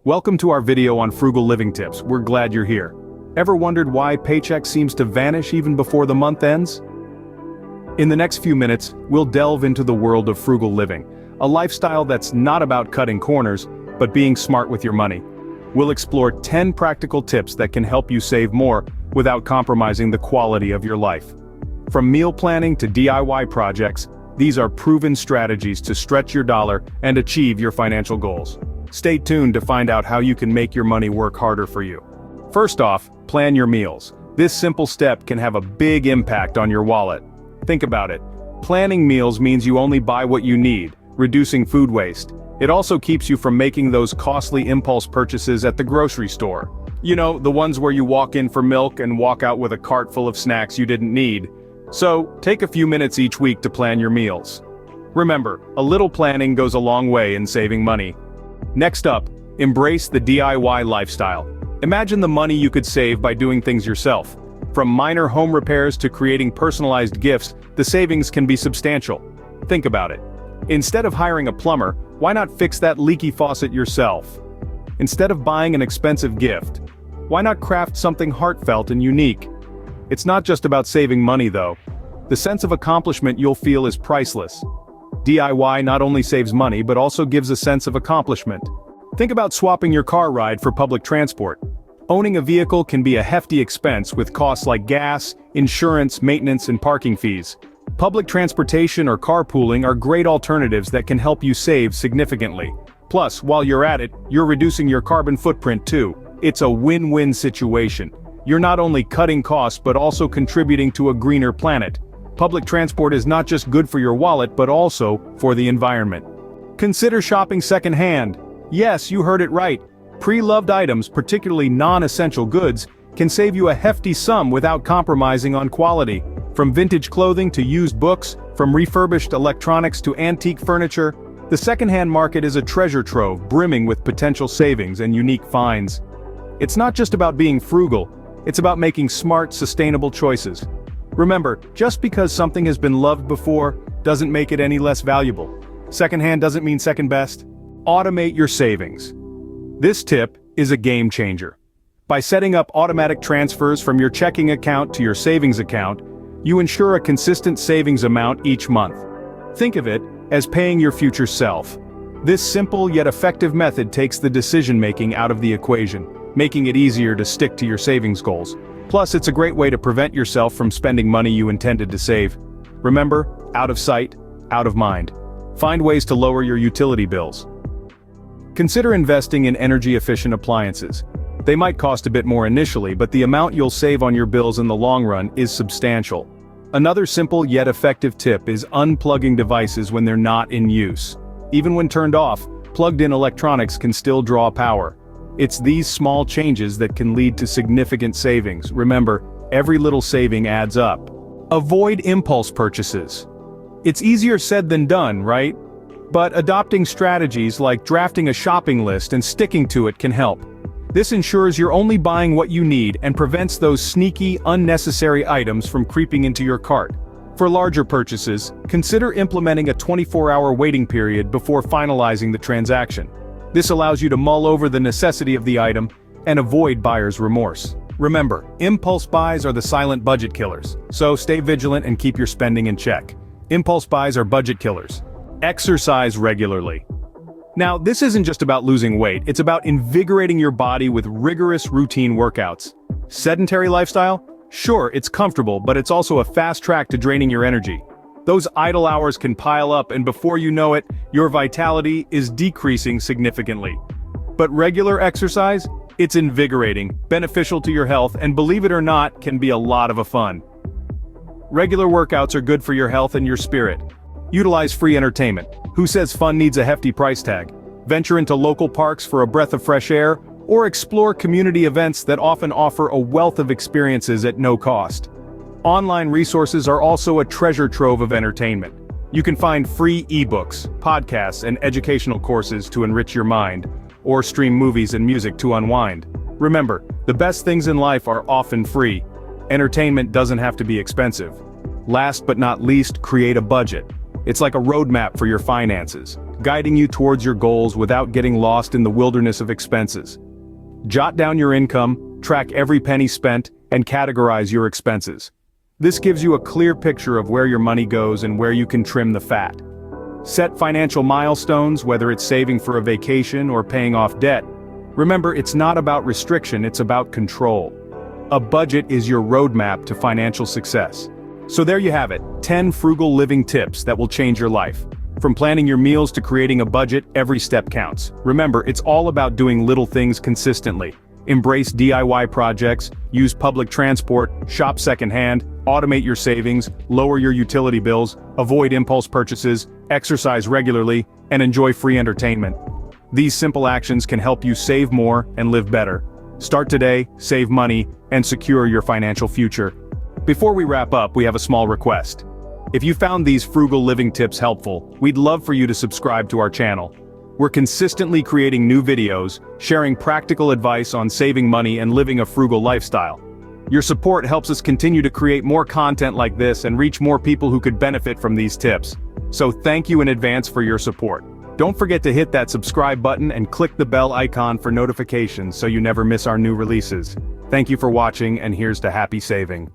Welcome to our video on frugal living tips. We're glad you're here. Ever wondered why paycheck seems to vanish even before the month ends? In the next few minutes, we'll delve into the world of frugal living, a lifestyle that's not about cutting corners, but being smart with your money. We'll explore 10 practical tips that can help you save more without compromising the quality of your life. From meal planning to DIY projects, these are proven strategies to stretch your dollar and achieve your financial goals. Stay tuned to find out how you can make your money work harder for you. First off, plan your meals. This simple step can have a big impact on your wallet. Think about it. Planning meals means you only buy what you need, reducing food waste. It also keeps you from making those costly impulse purchases at the grocery store. You know, the ones where you walk in for milk and walk out with a cart full of snacks you didn't need. So, take a few minutes each week to plan your meals. Remember, a little planning goes a long way in saving money. Next up, embrace the DIY lifestyle. Imagine the money you could save by doing things yourself. From minor home repairs to creating personalized gifts, the savings can be substantial. Think about it. Instead of hiring a plumber, why not fix that leaky faucet yourself? Instead of buying an expensive gift, why not craft something heartfelt and unique? It's not just about saving money though. The sense of accomplishment you'll feel is priceless. DIY not only saves money but also gives a sense of accomplishment. Think about swapping your car ride for public transport. Owning a vehicle can be a hefty expense with costs like gas, insurance, maintenance, and parking fees. Public transportation or carpooling are great alternatives that can help you save significantly. Plus, while you're at it, you're reducing your carbon footprint too. It's a win-win situation. You're not only cutting costs but also contributing to a greener planet. Public transport is not just good for your wallet but also for the environment. Consider shopping secondhand. Yes, you heard it right. Pre-loved items, particularly non-essential goods, can save you a hefty sum without compromising on quality. From vintage clothing to used books, from refurbished electronics to antique furniture, the secondhand market is a treasure trove brimming with potential savings and unique finds. It's not just about being frugal, it's about making smart, sustainable choices. Remember, just because something has been loved before doesn't make it any less valuable. Secondhand doesn't mean second best. Automate your savings. This tip is a game changer. By setting up automatic transfers from your checking account to your savings account, you ensure a consistent savings amount each month. Think of it as paying your future self. This simple yet effective method takes the decision-making out of the equation, making it easier to stick to your savings goals. Plus, it's a great way to prevent yourself from spending money you intended to save. Remember, out of sight, out of mind. Find ways to lower your utility bills. Consider investing in energy-efficient appliances. They might cost a bit more initially, but the amount you'll save on your bills in the long run is substantial. Another simple yet effective tip is unplugging devices when they're not in use. Even when turned off, plugged-in electronics can still draw power. It's these small changes that can lead to significant savings. Remember, every little saving adds up. Avoid impulse purchases. It's easier said than done, right? But adopting strategies like drafting a shopping list and sticking to it can help. This ensures you're only buying what you need and prevents those sneaky, unnecessary items from creeping into your cart. For larger purchases, consider implementing a 24-hour waiting period before finalizing the transaction. This allows you to mull over the necessity of the item and avoid buyer's remorse. Remember, impulse buys are the silent budget killers, so stay vigilant and keep your spending in check. Impulse buys are budget killers. Exercise regularly. Now, this isn't just about losing weight, it's about invigorating your body with rigorous routine workouts. Sedentary lifestyle? Sure, it's comfortable, but it's also a fast track to draining your energy. Those idle hours can pile up and before you know it, your vitality is decreasing significantly. But regular exercise? It's invigorating, beneficial to your health, and believe it or not, can be a lot of fun. Regular workouts are good for your health and your spirit. Utilize free entertainment. Who says fun needs a hefty price tag? Venture into local parks for a breath of fresh air, or explore community events that often offer a wealth of experiences at no cost. Online resources are also a treasure trove of entertainment. You can find free ebooks, podcasts, and educational courses to enrich your mind, or stream movies and music to unwind. Remember, the best things in life are often free. Entertainment doesn't have to be expensive. Last but not least, create a budget. It's like a roadmap for your finances. guiding you towards your goals without getting lost in the wilderness of expenses. Jot down your income, track every penny spent, and categorize your expenses. This gives you a clear picture of where your money goes and where you can trim the fat. Set financial milestones, whether it's saving for a vacation or paying off debt. Remember, it's not about restriction, it's about control. A budget is your roadmap to financial success. So there you have it, 10 frugal living tips that will change your life. From planning your meals to creating a budget, every step counts. Remember, it's all about doing little things consistently. Embrace DIY projects, use public transport, shop secondhand, automate your savings, lower your utility bills, avoid impulse purchases, exercise regularly, and enjoy free entertainment. These simple actions can help you save more and live better. Start today, save money, and secure your financial future. Before we wrap up, we have a small request. If you found these frugal living tips helpful, we'd love for you to subscribe to our channel. We're consistently creating new videos, sharing practical advice on saving money and living a frugal lifestyle. Your support helps us continue to create more content like this and reach more people who could benefit from these tips. So thank you in advance for your support. Don't forget to hit that subscribe button and click the bell icon for notifications so you never miss our new releases. Thank you for watching, and here's to happy saving.